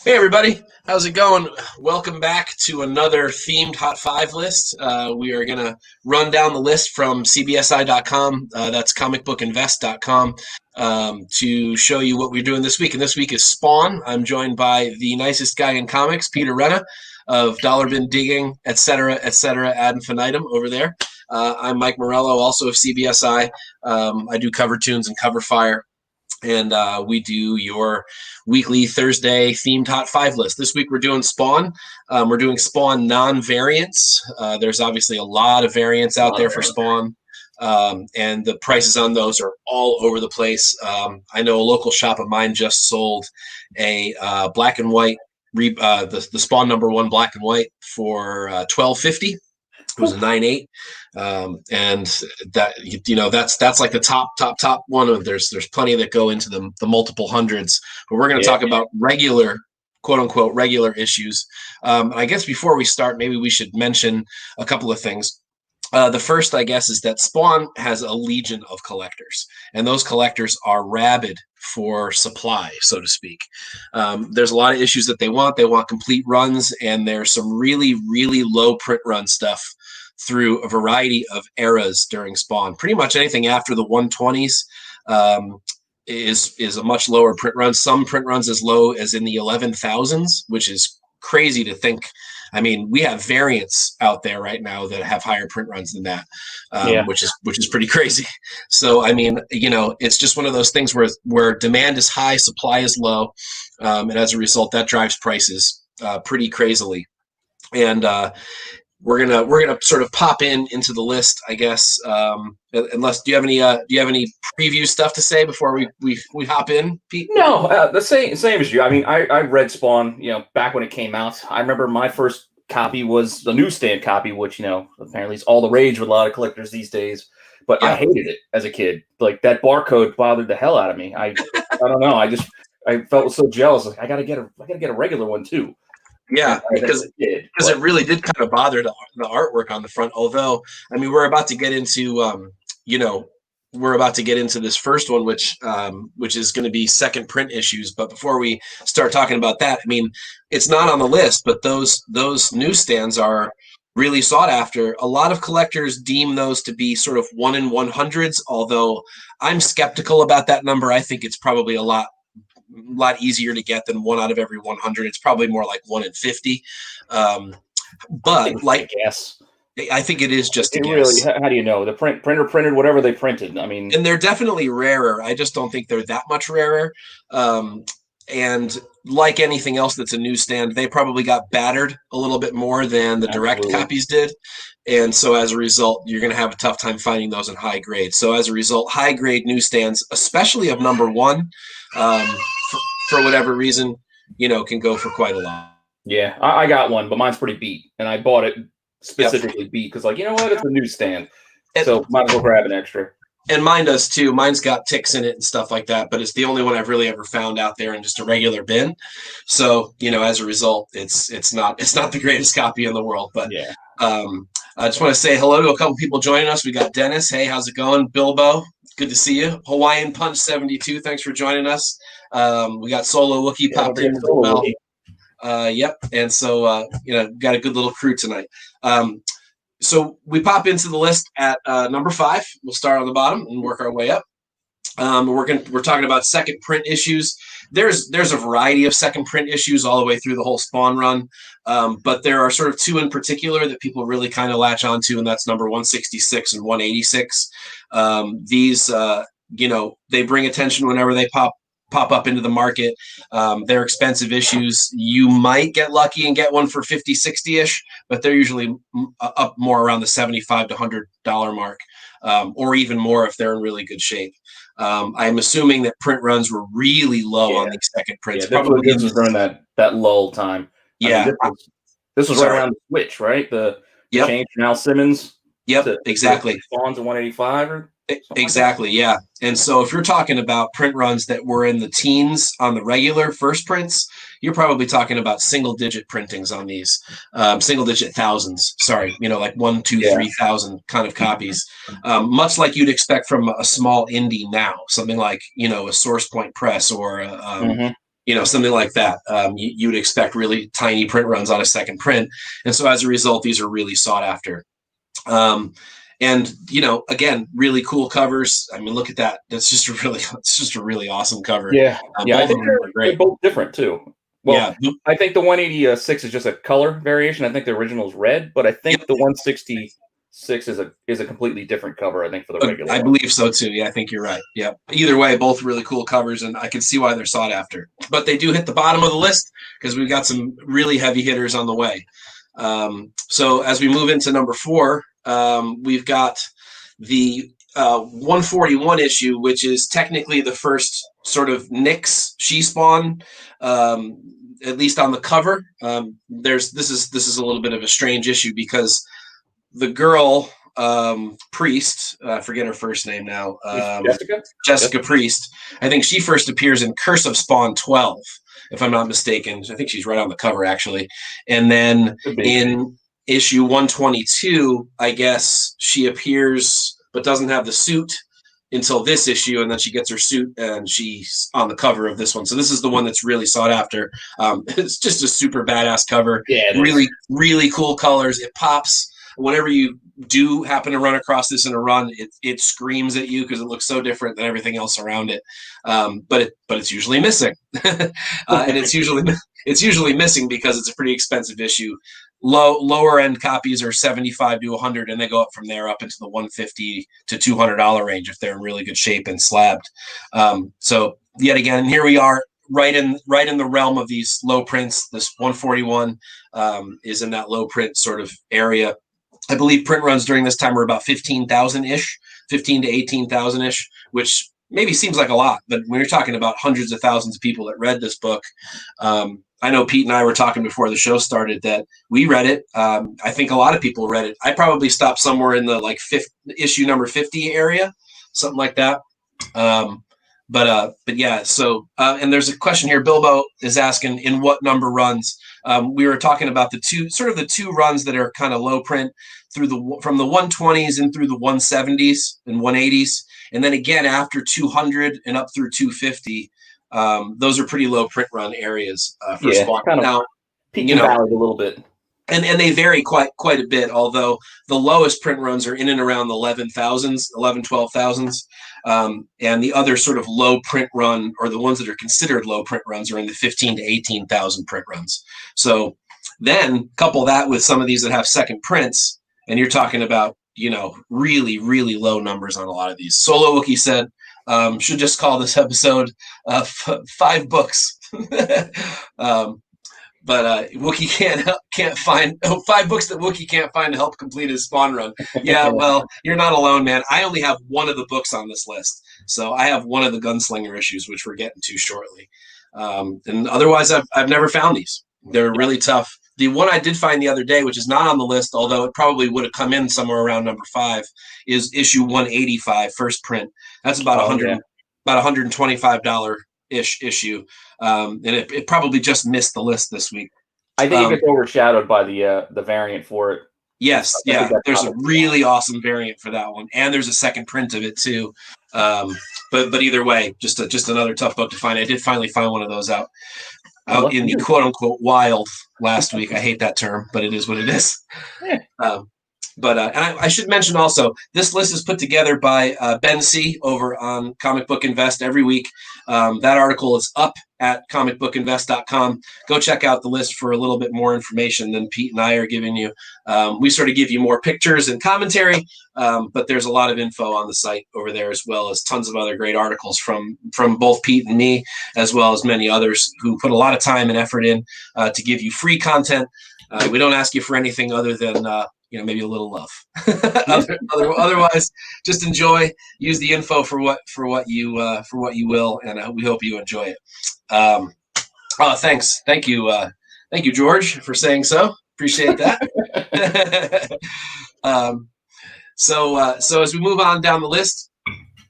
Hey everybody, how's it going? Welcome back to another themed Hot 5 list. We are going to run down the list from CBSI.com, that's comicbookinvest.com, to show you what we're doing this week. And this week is Spawn. I'm joined by the nicest guy in comics, Peter Renna of Dollar Bin Digging, etc., ad infinitum over there. I'm Mike Morello, also of CBSI. I do cover tunes and cover fire. And we do your weekly Thursday themed Hot 5 list. This week we're doing Spawn. We're doing Spawn non-variants. There's obviously a lot of variants out there for Spawn. And the prices on those are all over the place. I know a local shop of mine just sold a black and white, the Spawn #1 black and white for $12.50. It was a 9.8, and that that's like the top one. There's plenty that go into the multiple hundreds, but we're going to talk about regular, quote unquote, regular issues. I guess before we start, maybe we should mention a couple of things. The first, I guess, is that Spawn has a legion of collectors, and those collectors are rabid for supply, so to speak. There's a lot of issues that they want. They want complete runs, and there's some really, really low print run stuff through a variety of eras during Spawn. Pretty much anything after the 120s is a much lower print run. Some print runs as low as in the 11,000s, which is crazy to think. I mean, we have variants out there right now that have higher print runs than that, which is pretty crazy. So, I mean, it's just one of those things where demand is high, supply is low, and as a result, that drives prices pretty crazily. And we're gonna sort of pop into the list, I guess. Unless do you have any preview stuff to say before we hop in, Pete? No, the same as you. I mean, I read Spawn, back when it came out. I remember my first copy was the newsstand copy, which apparently is all the rage with a lot of collectors these days. But I hated it as a kid. Like, that barcode bothered the hell out of me. I don't know. I felt so jealous. Like, I gotta get a regular one too. Yeah, because it really did kind of bother the artwork on the front. Although, I mean, we're about to get into this first one, which is going to be second print issues. But before we start talking about that, I mean, it's not on the list, but those newsstands are really sought after. A lot of collectors deem those to be sort of 1 in 100s, although I'm skeptical about that number. I think it's probably a lot easier to get than 1 out of every 100. It's probably more like 1 in 50. But I think it is just a guess. Really, how do you know? The printer printed whatever they printed. I mean, and they're definitely rarer. I just don't think they're that much rarer. And like anything else that's a newsstand, they probably got battered a little bit more than the direct copies did. And so as a result, you're going to have a tough time finding those in high grade. So as a result, high grade newsstands, especially of #1, for whatever reason, can go for quite a lot. Yeah, I got one, but mine's pretty beat. And I bought it specifically beat because, like, you know what? It's a newsstand. So might as well grab an extra. And mine does too. Mine's got ticks in it and stuff like that, but it's the only one I've really ever found out there in just a regular bin. So, as a result, it's not the greatest copy in the world. But I just want to say hello to a couple people joining us. We got Dennis. Hey, how's it going? Bilbo, good to see you. Hawaiian Punch 72, thanks for joining us. We got Solo Wookie popped in as well. Yep. And so got a good little crew tonight. So we pop into the list at number 5. We'll start on the bottom and work our way up. We're talking about second print issues. There's a variety of second print issues all the way through the whole Spawn run, but there are sort of 2 in particular that people really kind of latch onto, and that's number 166 and 186. These they bring attention whenever they pop up into the market. They're expensive issues. You might get lucky and get one for 50, 60-ish, but they're usually up more around the $75 to $100 mark, or even more if they're in really good shape. I'm assuming that print runs were really low on these second prints. Probably this was during that lull time. Yeah. This was right around the switch, right? The change from Al Simmons. Yep, exactly. Spawn to 185 or exactly, yeah. And so if you're talking about print runs that were in the teens on the regular first prints, you're probably talking about single-digit printings on these, single-digit thousands. Sorry, like 1, 2, 3,000 kind of copies, much like you'd expect from a small indie now, something like a Source Point Press or something like that. You would expect really tiny print runs on a second print. And so as a result, these are really sought after. And again, really cool covers. I mean, look at that. It's just a really awesome cover. Yeah. Both I think of them are great. they're both different too. Well, Yeah. I think the 186 is just a color variation. I think the original is red, but I think the 166 is a completely different cover, I think, for the regular. I believe so too. Yeah, I think you're right. Yeah. Either way, both really cool covers, and I can see why they're sought after. But they do hit the bottom of the list because we've got some really heavy hitters on the way. So as we move into number 4, we've got the 141 issue, which is technically the first sort of Nyx she-spawn, at least on the cover. This is a little bit of a strange issue because the girl Priest, I forget her first name now. Jessica Priest. I think she first appears in Curse of Spawn 12, if I'm not mistaken. I think she's right on the cover actually. And then in issue 122, I guess she appears but doesn't have the suit until this issue, and then she gets her suit and she's on the cover of this one. So this is the one that's really sought after. It's just a super badass cover. Yeah, really, really cool colors. It pops. Whenever you do happen to run across this in a run, it screams at you because it looks so different than everything else around it. But it's usually missing, and it's usually missing because it's a pretty expensive issue. Lower end copies are $75 to $100, and they go up from there up into the $150 to $200 range if they're in really good shape and slabbed. So yet again, here we are. Right in the realm of these low prints. This 141 is in that low print sort of area. I believe print runs during this time were about 15,000-ish, 15 to 18,000-ish, which maybe seems like a lot, but when you're talking about hundreds of thousands of people that read this book, I know Pete and I were talking before the show started that we read it. I think a lot of people read it. I probably stopped somewhere in the issue number 50 area, something like that. But yeah, so and there's a question here. Bilbo is asking in what number runs. We were talking about the two runs that are kind of low print from the 120s and through the 170s and 180s, and then again after 200 and up through 250. Those are pretty low print run areas for Spawn. Kind of now, peaking valley a little bit. And they vary quite a bit, although the lowest print runs are in and around the 12,000s. And the other sort of low print run, or the ones that are considered low print runs, are in the 15 to 18,000 print runs. So then couple that with some of these that have second prints, and you're talking about, really, really low numbers on a lot of these. Solo Wookie said, should just call this episode 5 books. But Wookie can't find 5 books that Wookie can't find to help complete his Spawn run. Yeah, well, you're not alone, man. I only have one of the books on this list. So I have one of the Gunslinger issues, which we're getting to shortly. And otherwise, I've never found these. They're really tough. The one I did find the other day, which is not on the list, although it probably would have come in somewhere around number 5, is issue 185, first print. That's about $125-ish issue. And it probably just missed the list this week. I think it gets overshadowed by the variant for it. Yes, yeah. There's a really awesome variant for that one, and there's a second print of it too. But either way, just another tough book to find. I did finally find one of those out in the quote unquote wild last week. I hate that term, but it is what it is. Yeah. And I should mention also, this list is put together by Ben C. over on Comic Book Invest every week. That article is up at comicbookinvest.com. Go check out the list for a little bit more information than Pete and I are giving you. We sort of give you more pictures and commentary, but there's a lot of info on the site over there, as well as tons of other great articles from both Pete and me, as well as many others who put a lot of time and effort in to give you free content. We don't ask you for anything other than maybe a little love. Otherwise, just enjoy. Use the info for what you will, and we hope you enjoy it. Thanks, thank you, George, for saying so. Appreciate that. So as we move on down the list,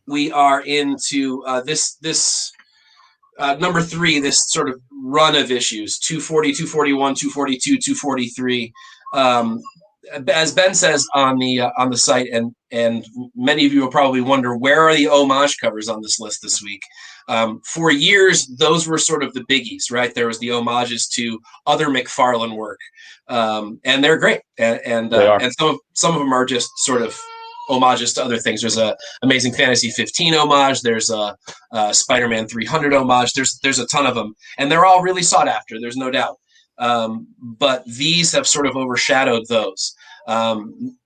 we are into this number 3. This sort of run of issues: 240, 241, 242, 243. as Ben says on the site, and many of you will probably wonder, where are the homage covers on this list this week? For years, those were sort of the biggies, right? There was the homages to other McFarlane work, and they're great, and some of them are just sort of homages to other things. There's a Amazing Fantasy 15 homage. There's a Spider-Man 300 homage. There's a ton of them, and they're all really sought after. There's no doubt. But these have sort of overshadowed those.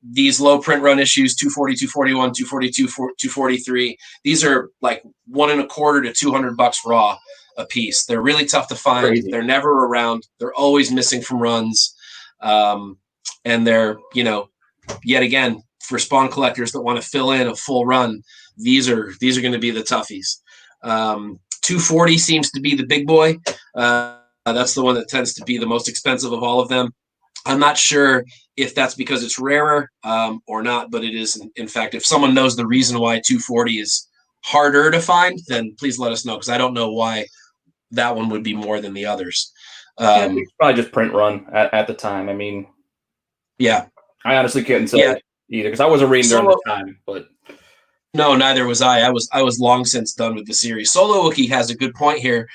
These low print run issues, 240, 241, 242, 243, these are like $125 to $200 raw a piece. They're really tough to find. Crazy. They're never around. They're always missing from runs. And they're, yet again, for Spawn collectors that want to fill in a full run, these are going to be the toughies. 240 seems to be the big boy. That's the one that tends to be the most expensive of all of them. I'm not sure if that's because it's rarer or not, but it is. In fact, if someone knows the reason why 240 is harder to find, then please let us know, because I don't know why that one would be more than the others. It's probably just print run at the time. I mean, yeah, I honestly couldn't say either, because I wasn't reading during the time, but. No, neither was I. I was long since done with the series. Solo Wookie has a good point here.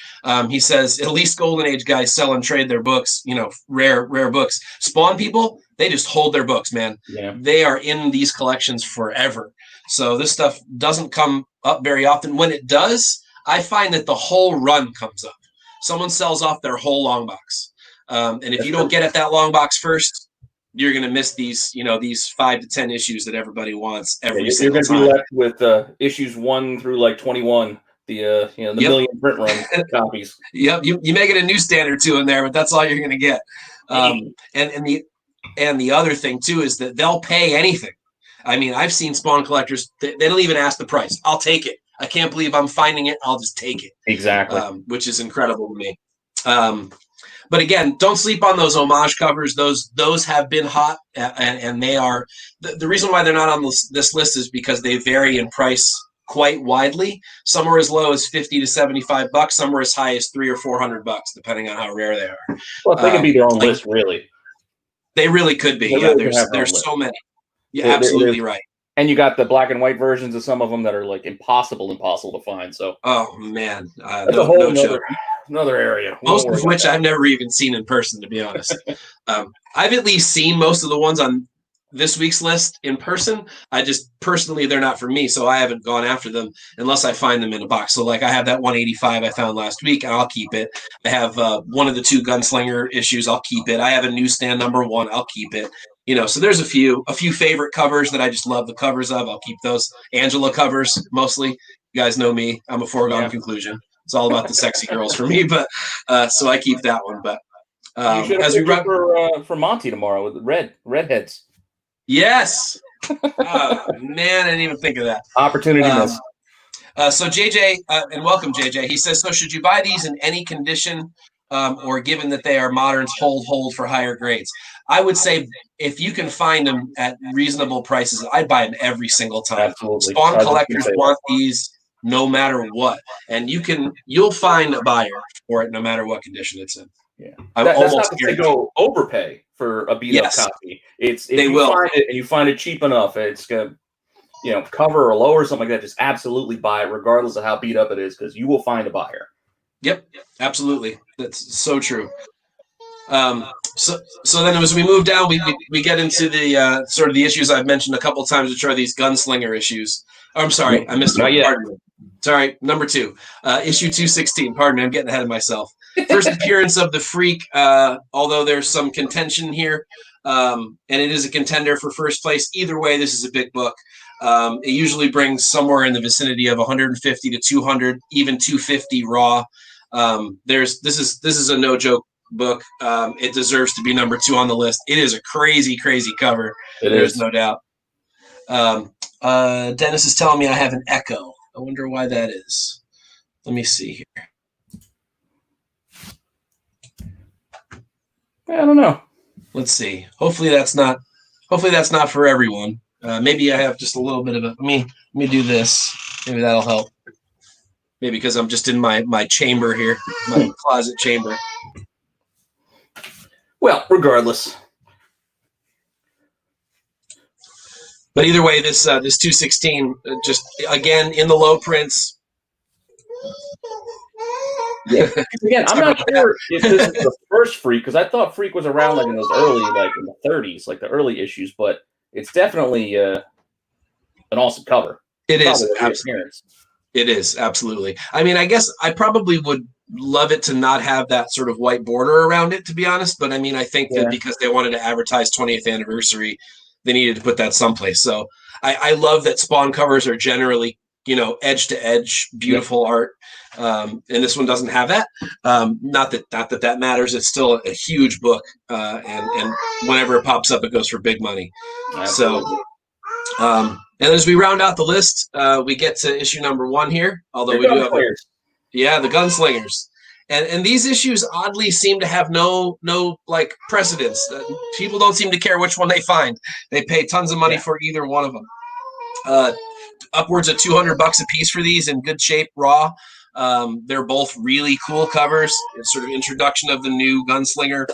He says at least Golden Age guys sell and trade their books, rare books. Spawn people, they just hold their books, man. Yeah. They are in these collections forever. So this stuff doesn't come up very often. When it does, I find that the whole run comes up. Someone sells off their whole long box. And if you don't get at that long box first, you're going to miss these, these 5 to 10 issues that everybody wants every single time. You're going to be left with issues 1 through like 21, the million print run copies. Yep, you may get a newsstand or two in there, but that's all you're going to get. And the other thing too is that they'll pay anything. I mean, I've seen Spawn collectors; they don't even ask the price. I'll take it. I can't believe I'm finding it. I'll just take it. Exactly, which is incredible to me. But again, don't sleep on those homage covers. Those have been hot, and they are the reason why they're not on this list is because they vary in price quite widely. Some are as low as $50 to $75. Some are as high as $300 or $400, depending on how rare they are. Well, they can be their own list, really. They really could be. There's so many. Yeah, absolutely right. And you got the black and white versions of some of them that are like impossible to find. So, oh man, that's a whole another area. Most of which I've never even seen in person, to be honest. I've at least seen most of the ones on this week's list in person. I just personally, they're not for me, so I haven't gone after them unless I find them in a box. So like I have that 185 I found last week, and I'll keep it. I have one of the 2 Gunslinger issues. I'll keep it. I have a newsstand number 1. I'll keep it. So there's a few favorite covers that I just love the covers of. I'll keep those. Angela covers mostly. You guys know me. I'm a foregone conclusion. It's all about the sexy girls for me, but so I keep that one. But as we run for Monty tomorrow with redheads. Yes. Oh, man, I didn't even think of that. Opportunity miss. So JJ, and welcome JJ. He says, so should you buy these in any condition, or given that they are moderns, hold for higher grades? I would say if you can find them at reasonable prices, I'd buy them every single time. Absolutely. Spawn collectors want these no matter what, and you'll find a buyer for it no matter what condition it's in. Yeah, that's not to say go overpay for a beat up copy. It's if you find it and you find it cheap enough, it's gonna cover or lower or something like that. Just absolutely buy it, regardless of how beat up it is, because you will find a buyer. Yep, absolutely. That's so true. So then as we move down, we get into the sort of the issues I've mentioned a couple of times, which are these gunslinger issues. Oh, I'm sorry, I missed one. Pardon me. Sorry, number 2, issue 216. Pardon me, I'm getting ahead of myself. First appearance of the Freak, although there's some contention here, and it is a contender for first place. Either way, this is a big book. It usually brings somewhere in the vicinity of 150 to 200, even 250 raw. This is a no joke book. It deserves to be number 2 on the list. It is a crazy cover. There's no doubt. Dennis is telling me I have an echo. I wonder why that is. Let me see here. I don't know. Let's see. Hopefully that's not for everyone. Maybe I have just a little bit of a. Let me do this. Maybe that'll help. Maybe because I'm just in my chamber here, my closet chamber. Well, regardless, But either way, this 216 just again in the low prints. Yeah. Again, I'm not sure if this is the first Freak, because I thought Freak was around like in those early, like in the 30s, like the early issues. But it's definitely an awesome cover. It is. It is absolutely. I mean, I guess I probably would love it to not have that sort of white border around it, to be honest. But I mean, I think that because they wanted to advertise 20th anniversary, they needed to put that someplace. So I love that Spawn covers are generally, edge to edge, beautiful art. And this one doesn't have that. Not that matters. It's still a huge book, and whenever it pops up, it goes for big money. Absolutely. So, and as we round out the list, we get to issue number 1 here. Although we do have the Gunslingers, and these issues oddly seem to have no like precedence. People don't seem to care which one they find. They pay tons of money for either one of them. Upwards of $200 a piece for these in good shape, raw. They're both really cool covers. It's sort of introduction of the new Gunslinger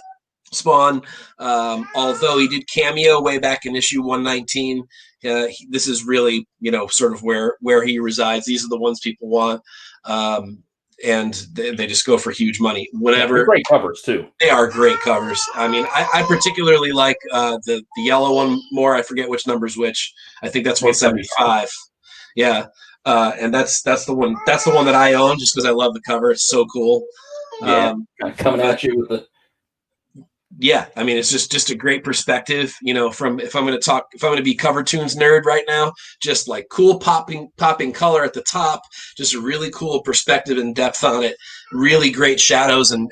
Spawn. Although he did cameo way back in issue 119, this is really, sort of where he resides. These are the ones people want. And they just go for huge money. Whenever great covers too. They are great covers. I mean, I particularly like the yellow one more. I forget which number's which. I think that's 175. Yeah, and that's the one. That's the one that I own just because I love the cover. It's so cool. Yeah, coming at you with the. Yeah, I mean, it's just a great perspective, from if I'm going to be cover tunes nerd right now, just like cool popping color at the top, just a really cool perspective and depth on it. Really great shadows and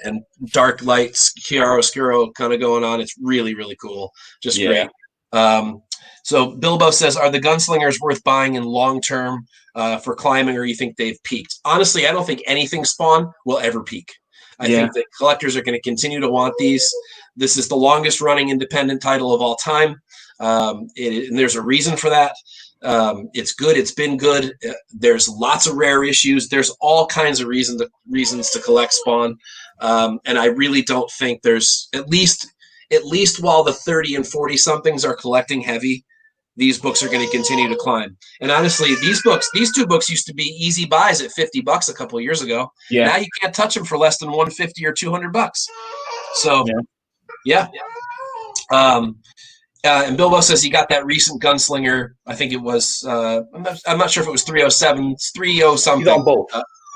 dark lights, chiaroscuro kind of going on. It's really, really cool. Just great. So Bilbo says, are the Gunslingers worth buying in long term for climbing, or you think they've peaked? Honestly, I don't think anything Spawn will ever peak. I think that collectors are going to continue to want these. This is the longest running independent title of all time. And there's a reason for that. It's good. It's been good. There's lots of rare issues. There's all kinds of reasons to collect Spawn. And I really don't think there's at least while the 30 and 40 somethings are collecting heavy, these books are going to continue to climb. And honestly, these two books used to be easy buys at $50 a couple of years ago. Yeah. Now you can't touch them for less than $150 or $200. So, yeah. And Bilbo says he got that recent Gunslinger. I think it was. I'm not sure if it was 307. It's 30 something. He's on both.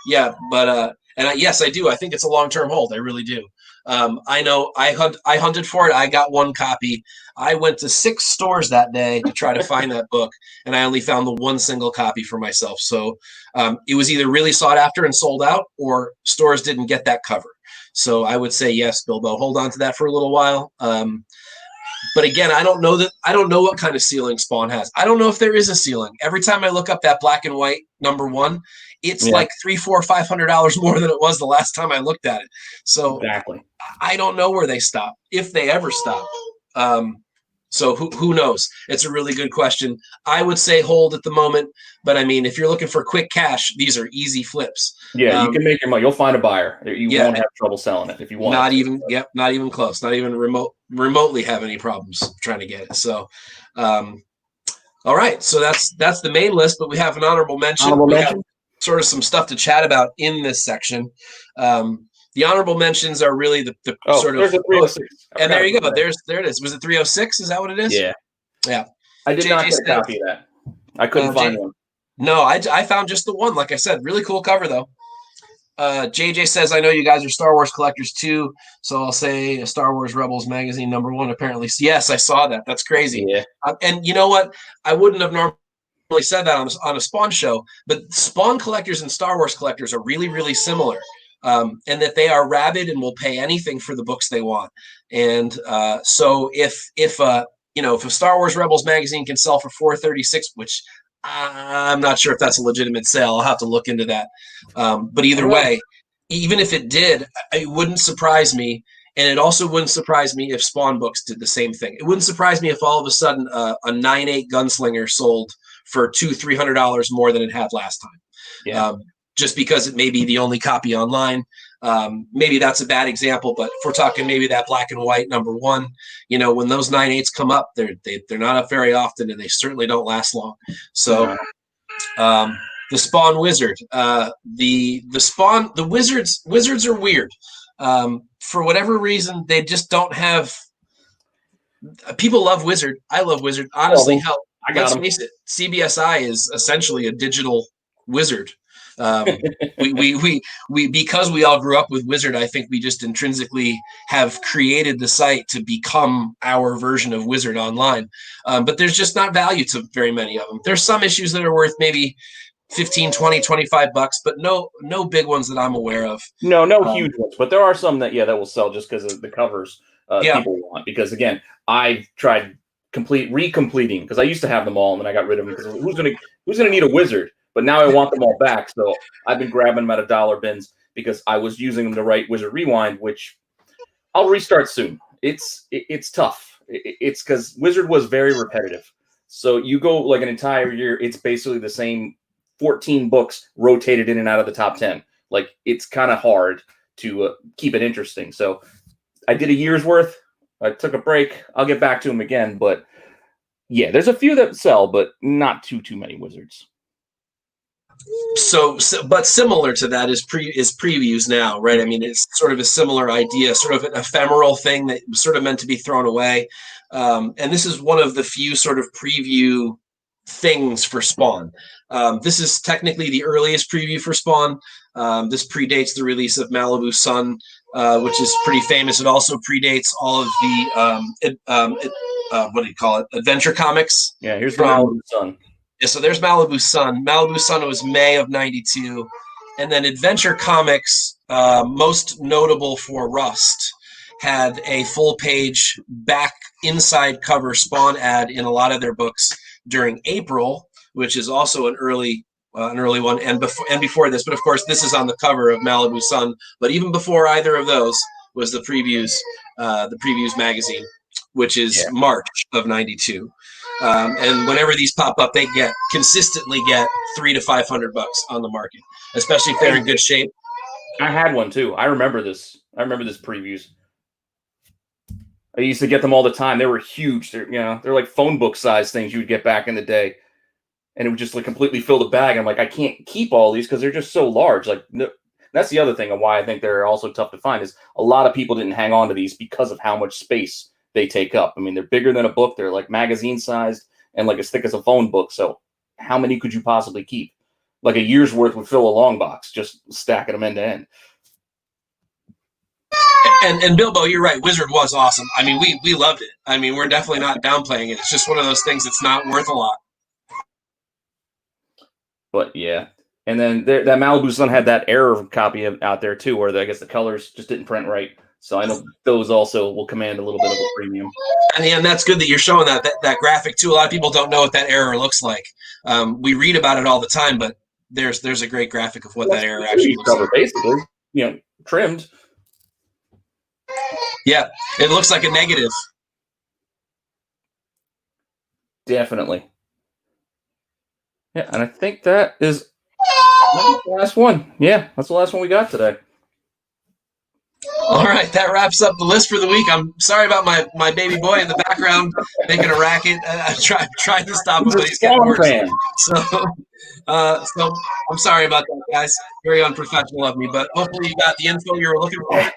Yes, I do. I think it's a long-term hold. I really do. I know. I hunted for it. I got one copy. I went to 6 stores that day to try to find that book, and I only found the one single copy for myself. So it was either really sought after and sold out, or stores didn't get that cover. So I would say yes, Bilbo. Hold on to that for a little while. But again, I don't know what kind of ceiling Spawn has. I don't know if there is a ceiling. Every time I look up that black and white number 1, it's like $300, $400, $500 more than it was the last time I looked at it. So exactly. I don't know where they stop, if they ever stop. So who knows? It's a really good question. I would say hold at the moment, but I mean, if you're looking for quick cash, these are easy flips. Yeah, you can make your money. You'll find a buyer. You won't have trouble selling it if you want. Not even close. Not even remotely have any problems trying to get it. So, all right. So that's the main list, but we have an honorable mention. We have sort of some stuff to chat about in this section. The honorable mentions are really the sort of. There's a 306. And there you go. There it is. Was it 306? Is that what it is? Yeah. Yeah. I did not get a copy of that. I couldn't find one. No, I found just the one. Like I said, really cool cover though. JJ says, I know you guys are Star Wars collectors too, so I'll say Star Wars Rebels magazine number 1 apparently. Yes, I saw that. That's crazy. Yeah. And you know what? I wouldn't have normally said that on a Spawn show, but Spawn collectors and Star Wars collectors are really, really similar. And that they are rabid and will pay anything for the books they want. And so if a Star Wars Rebels magazine can sell for $436, which I'm not sure if that's a legitimate sale, I'll have to look into that. But either way, even if it did, it wouldn't surprise me. And it also wouldn't surprise me if Spawn Books did the same thing. It wouldn't surprise me if all of a sudden a 9.8 Gunslinger sold for $200-300 more than it had last time. Yeah. Just because it may be the only copy online. Maybe that's a bad example, but if we're talking maybe that black and white number 1, when those 9/8s come up, they're not up very often, and they certainly don't last long. So the Spawn Wizard, the Wizards are weird. For whatever reason, they just don't have. People love Wizard. I love Wizard. Honestly, hell, let's face it. CBSI is essentially a digital Wizard. We because we all grew up with Wizard, I think we just intrinsically have created the site to become our version of Wizard online. But there's just not value to very many of them. There's some issues that are worth maybe 15, 20, 25 bucks, but no big ones that I'm aware of. No huge ones, but there are some that will sell just because of the covers people want. Because again, I've tried recompleting because I used to have them all and then I got rid of them because who's gonna need a Wizard? But now I want them all back, so I've been grabbing them at $1 bins because I was using them to write Wizard Rewind, which I'll restart soon. It's tough. It's because Wizard was very repetitive. So you go like an entire year, it's basically the same 14 books rotated in and out of the top 10. Like, it's kind of hard to keep it interesting. So I did a year's worth. I took a break. I'll get back to them again. But yeah, there's a few that sell, but not too many Wizards. So, but similar to that is previews now, right? I mean, it's sort of a similar idea, sort of an ephemeral thing that was sort of meant to be thrown away. And this is one of the few sort of preview things for Spawn. This is technically the earliest preview for Spawn. This predates the release of Malibu Sun, which is pretty famous. It also predates all of the what do you call it? Adventure comics. Yeah, here's Malibu Sun. Yeah, so there's Malibu Sun. Malibu Sun was May of '92, and then Adventure Comics, most notable for Rust, had a full-page back inside cover Spawn ad in a lot of their books during April, which is also an early one, and before this. But of course, this is on the cover of Malibu Sun. But even before either of those was the previews magazine, which is March of '92. And whenever these pop up, they consistently get $300 to $500 on the market, especially if they're in good shape. I had one too. I remember this previews. I used to get them all the time. They were huge. They're like phone book size things you would get back in the day, and it would just like completely fill the bag. I'm like, I can't keep all these because they're just so large. Like, no, that's the other thing and why I think they're also tough to find is a lot of people didn't hang on to these because of how much space they take up. I mean, they're bigger than a book. They're like magazine sized and like as thick as a phone book. So how many could you possibly keep? Like a year's worth would fill a long box, just stacking them end to end. And Bilbo, you're right. Wizard was awesome. I mean, we loved it. I mean, we're definitely not downplaying it. It's just one of those things that's not worth a lot. But yeah. And then that Malibu Sun had that error copy out there too, where I guess the colors just didn't print right. So I know those also will command a little bit of a premium. And that's good that you're showing that graphic too. A lot of people don't know what that error looks like. We read about it all the time, but there's a great graphic of what that error actually looks like. Basically, trimmed. Yeah, it looks like a negative. Definitely. Yeah, and I think that is the last one. Yeah, that's the last one we got today. All right, that wraps up the list for the week. I'm sorry about my baby boy in the background making a racket. I tried to stop him, but he's getting worse. So I'm sorry about that, guys. Very unprofessional of me, but hopefully you got the info you were looking for.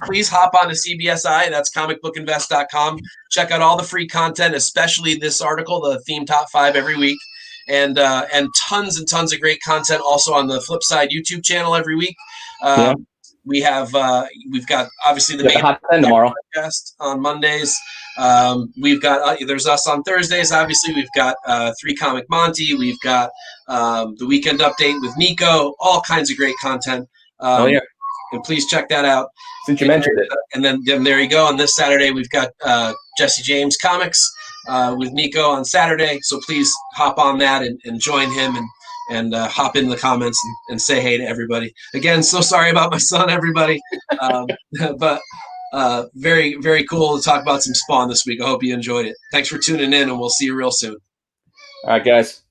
Please hop on to CBSI. That's comicbookinvest.com. Check out all the free content, especially this article, the theme top 5 every week, and tons and tons of great content also on the Flip Side YouTube channel every week. We've got obviously the main Hot 10 tomorrow podcast on Mondays. We've got there's us on Thursdays. Obviously, we've got 3 Comic Monty. We've got the weekend update with Nico. All kinds of great content. And please check that out. Since you mentioned it. And then there you go. On this Saturday, we've got Jesse James Comics with Nico on Saturday. So please hop on that and join him and hop in the comments and say hey to everybody. Again, so sorry about my son, everybody. But very, very cool to talk about some Spawn this week. I hope you enjoyed it. Thanks for tuning in, and we'll see you real soon. All right, guys.